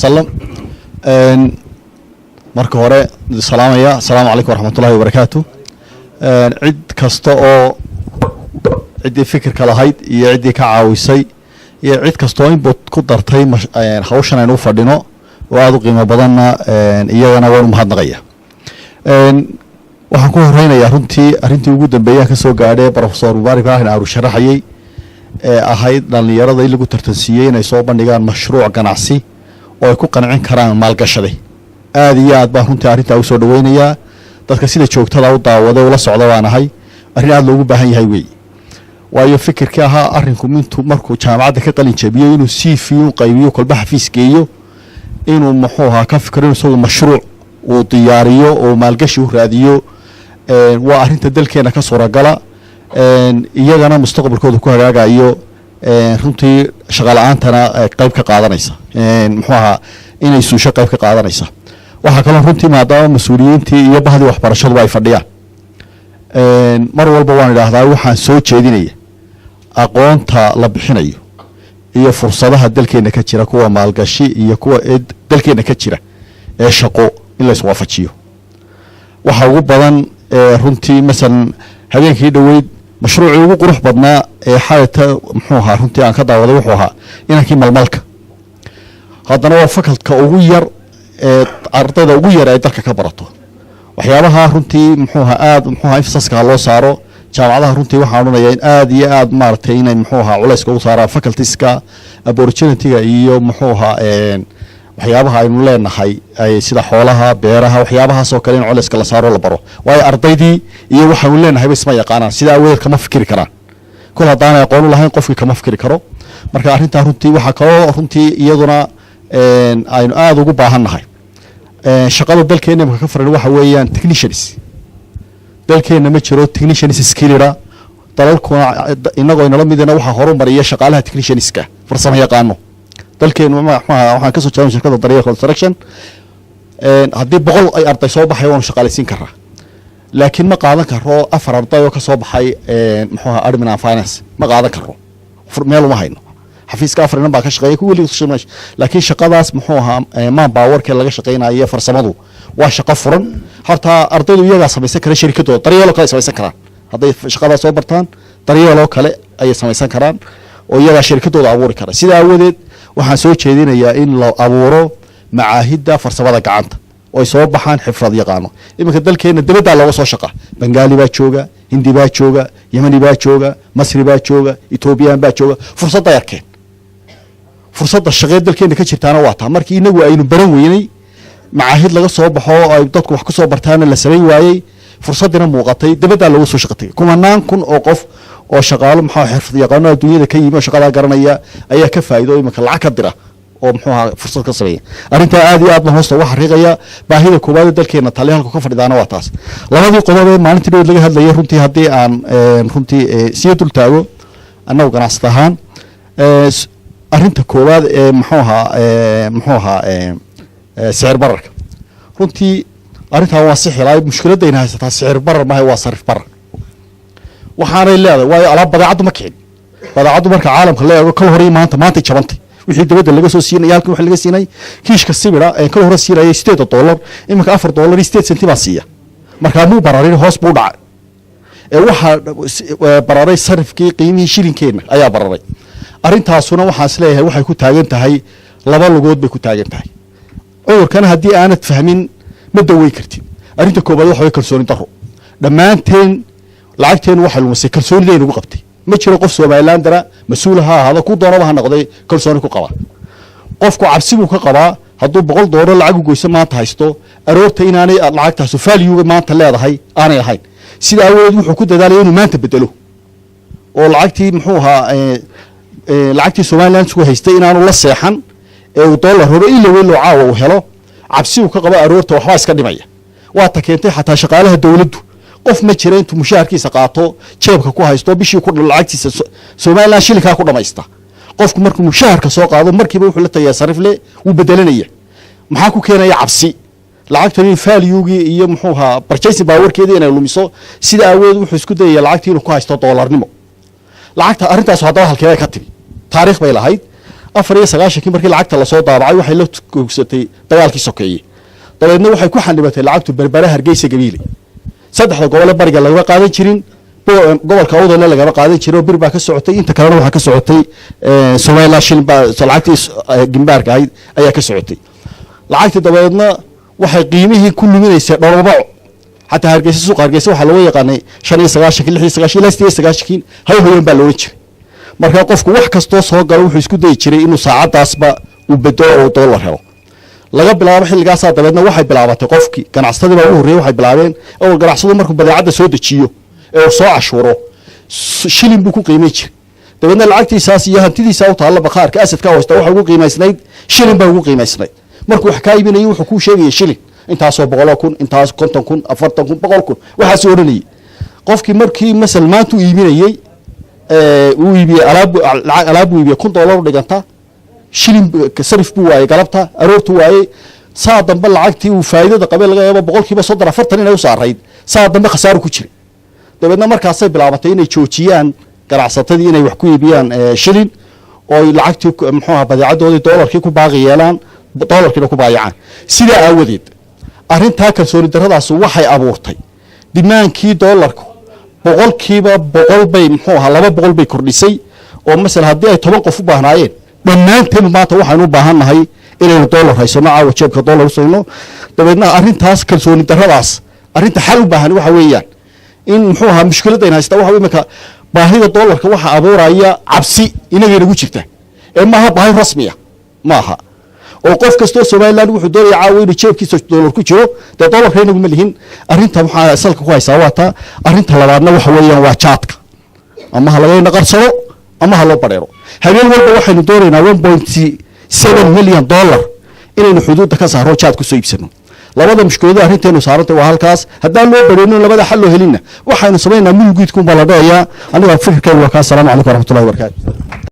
وسلم marka hore salaamaya assalaamu calaykum waraxmatullaahi wabarakaatu cid kasta oo ciddii fikirka lahayd iyo ciddii ka caawisay iyo cid kastoo input ku dartay hawshan aynu u fadhino oo aada u qiimo badanna iyagana waan u mahadnaqaya waxaan ku horeynayaa runtii arrintii ugu dambeeyaan ka soo gaadhay professor mubaarak ibraahin aaru sharaxayey ee ahayd dhallinyarada in lagu tartansiiyey inay soo bandhigaan mashruuc ganacsi oo ay ku qancin karaan maalgashaday aada iyo aad baan runtii arrintaa u soo dhaweynayaa dadka sida joogtada u daawaday ula socda baan ahay arrin aada loogu baahan yahay weeye waayo fikirkii ahaa arrinku mintu markuu jaamacadda ka qalin jabiyo inuu cv u qaybiyo kolba xafiis geeyo inuu muxuu ahaa ka fikiro isagoo mashruuc uu diyaariyo oo maalgashi u raadiyo waa arrinta dalkeena ka suuragala iyagana mustaqbalkooda ku hagaagayo runtii shaqala-aantana qayb ka qaadanaysa muxuu ahaa inay suusho qayb ka qaadanaysa waxaa kaloo runtii maadaama mas-uuliyiintii iyo bahdii waxbarashaduba ay fadhiyaan mar walba waan idhaahdaa waxaan soo jeedinaya aqoonta la bixinayo iyo fursadaha dalkeena ka jira kuwa maalgashi iyo kuwa dalkeena ka jira ee shaqo in la iswaafajiyo waxa ugu badan runtii masalan habeenkii dhoweyd mashruucii ugu qurux badnaa ee xalata muxuu ahaa runtii aan ka daawaday wuxuu ahaa inankii malmalka haddana waa fakalka ugu yar ee ardayda ugu yar ay dalka ka barato waxyaabaha runtii muxuu ahaa aada muxuu ahaa ifsaska loo saaro jaamacadaha runtii waxaan odhanayaa in aada iyo aada maaragtay inay muxuu ahaa culayska ugu saaraan facultieska opportunityga iyo muxuu ahaa waxyaabaha aynu leenahay sida xoolaha beeraha waxyaabahaasoo kale in culayska la saaro la baro waayo ardaydii iyo waxaanu leenahayba isma yaqaanaan sidaa awadeed kama fikiri karaan kol haddaanay aqoon u lahayn qofkii kama fikiri karo marka arrintaa runtii waxaa kaloo runtii iyaduna aynu aada ugu baahannahay shaqada dalkeena imaka ka furan waxa weeyaan technicians dalkeena ma jiro technicians skillida dalalkuna inagoo inala midina waxaa horumariya shaqaalaha technicianska farsamo yaqaano dalkeenu waxaan kasoo jeedan shirkada daryeel construction haddii 100 ay arday soo baxay waanu shaqaalaysiin karaa laakiin ma qaadan karo 4 arday oo ka soo baxay muxuu ahaa admin and finance ma qaadan karo meel uma hayno xafiiska 4 nin baa ka shaqeeyay ku weli shaqeynaa laakiin shaqadaas muxuu ahaa man powerka laga shaqeynayo farsamadu waa shaqo furan horta ardaydu iyaga samaysan kara shirkadooda daryeel kale samaysan karaan hadday shaqada soo bartaan daryeel kale ay samaysan karaan oo iyaga shirkadooda abuuri kara sida awadeed waxaan soo jeedinayaa in la abuuro macaahidda farsamada gacanta oo ay soo baxaan xifrad yaqaano iminka dalkeena dibadda looga soo shaqa bengaali baa jooga hindi baa jooga yemani baa jooga masri baa jooga ethoobiyan baa jooga fursadda yarkeen fursadda shaqeed dalkeena ka jirtaana waa taa markii inagu aynu baran weynay macaahid laga soo baxo oo ay dadku wax ku soo bartaana la samayn waayey fursaddina muuqatay dibadda looga soo shaqatay kumanaan kun oo qof oo shaqaalo maxaa xirfad yaqaano adduunyada ka yimi oo shaqada garanaya ayaa ka faa'iido iminka lacag ka dira oo muxuu ahaa fursad ka sameeya arrinta aad iyo aad baan hoosta uga xariiqaya baahida koowaad ee dalkeena taliyaalka ka fadhidaana waa taas labadii qodob ee maalintii dhoweed laga hadlayay runtii haddii aan runtii sii dul taago annagu ganacsata ahaan arrinta koowaad ee muxuu ahaa sicir bararka runtii arrintaa waa si xilaay mushkiladayna haysataa sicir barar maahay waa sarif barar waxaanay leedahay waayo alaab badeecaddu ma kicin badeecaddu marka caalamka la eego kal hore maanta jabantay wixii dibadda laga soo siinay halkan waxa laga siinay kiishka sibira ee kal hore siinayay $8 iminka $4 8 senti baa siiya marka muu bararin hoos buu dhacay ee waxa bararay sarifkii qiimihii shilinkeena ayaa bararay arrintaasuna waxaan isleeyahay waxay ku taagan tahay laba lugood bay ku taagan tahay cudurkan haddii aanad fahmin ma daweyn kartid arrinta koobaad waxa way kalsooni daro dhammaanteen lacagteenu waxay lumisay kalsoonidaynu ugu qabtay ma jiro qof Soomaalilandara mas'uul ha ahaado ku doonaba ha noqday kalsooni ku qaba qofku cabsi buu ka qabaa hadduu $100 lacag u goyso maanta haysto aroorta inaanay lacagtaas value maanta leedahay aanay ahayn sida awood wuxuu ku dadaalay inuu maanta bedelo oo lacagtii muxuu ahaa lacagtii Soomaaliland ku haystay inaanu la seexan ee uu dollar hore ila weyn loo caawa uu helo cabsi uu ka qaba aroorta waxba iska dhimaya waa ta keentay xataa shaqaalaha dawladdu qof ma jira intuu mushaharkiisa qaato jeebka ku haysto bishii ku lacagtiisa Soomaaliland shilinka ku dhamaysta qofku markuu mushaharka soo qaado markiiba wuxuu la tagay sarifle uu bedelanaya maxaa ku keenaya cabsi lacagtani value-gi iyo muxuu ahaa purchasing power-keedii inay lumiso sida awood wuxuu isku dayay lacagtii inuu ku haysto dollarnimo lacagta arrintaas hadaba halkee ka timi taariikh bay lahayd afar sagaashankii markii lacagta lasoo daabacay waxay la googsatay dagaalkii sokeeyey dabeedna waxay ku xanibatay lacagtu berbera hargeysa gabiile saddexda gobol ee bariga lagama qaadan jirin gobolka awdalna lagama qaadan jiro bir baa ka socotay inta kalena waxaa ka socotay Soomaaliya shilin baa lacagtii gimbaarka ahayd ayaa ka socotay lacagtii dabeedna waxay qiimihii ku luminaysay dhowrbaco حتى هرجيس سوق هرجيس وحلا ويقاني شني سجاش كل حي سجاش لا استي سجاش كين هاي هو ينبلوج مركا قفك wax kasto soo galo wuxuu isku day jiray inuu saacadaasba u bedo oo dollar helo laga bilaabo xilligaas dabeedna waxay bilaabatay qofkii ganacsadii baa u horeeyay waxay bilaabeen oo ganacsadu markuu badeecada soo dejiyo ee soo cashuuro shilin buu ku qiimay jiray dabeedna lacagtiisaas iyo hantidiisa u taala baqaarka asadka hoosta waxa ugu qiimaysnayd shilin baa ugu qiimaysnayd markuu wax ka iibinayo wuxuu ku sheegay shilin intaasoo 100,000 intaas 50,000 40,000 100,000 waxa soo oranayay qofkii markii masal maantu iibinayay uu iibiyay alaab uu iibiyay $1 dhiganta shilin sarif buu waayay galabta aroortu waayay saa dambe lacagtii uu faa'iidada qabay laga yaabo 40% inay u saarayd saa dambe khasaaro ku jiray dabeedna markaasay bilaabatay inay joojiyaan ganacsatadii inay wax ku iibiyaan shilin oo lacagtii muxuu ahaa badeecadoodii dollarkii ku baaqi yeelaan dollarkiina ku baayacaan sida aawadeed arrintaa kalsooni darradaas waxay abuurtay dimaankii dollarku boqolkiiba boqol bay muxuu ahaa 200 bay kordhisay oo mesela haddii ay 10 qof u baahnaayeen dhammaanteen maanta waxaanu u baahannahay inaynu dollar haysano caawa jeebka dollar u sayno dabeedna arrintaas kalsooni darradaas arrinta xal u baahan waxa weeyaan in muxuu ahaa mushkiladda in haysta waxa imika baahida dollarka waxa abuuraya cabsi inaga inagu jirta ee maaha baahi rasmi ah maaha oo qof kasto Soomaaliland wuxuu doonayaa caawa inuu jeebkiisa dollar ku jiro de dollarka inagu ma lihin arrinta waxa asalka ku haysaa waata arrinta labaadna waxa weeyaan waa jaadka ama laga naqarsado ama loo bareero habeen walba waxaynu doonaynaa 1.7 milyan dollar inaynu xuduudda ka saaro jaad ku soo iibsano labada mushkilada arrinteenu saarantay waa halkaas haddaan loo bareeno labada xal loo helina waxaynu sameeynaa mulkiidku baa la dhayaa aniga fikirkayga waa ka salaamu calaykum waraxmatullaahi wabarakaatuh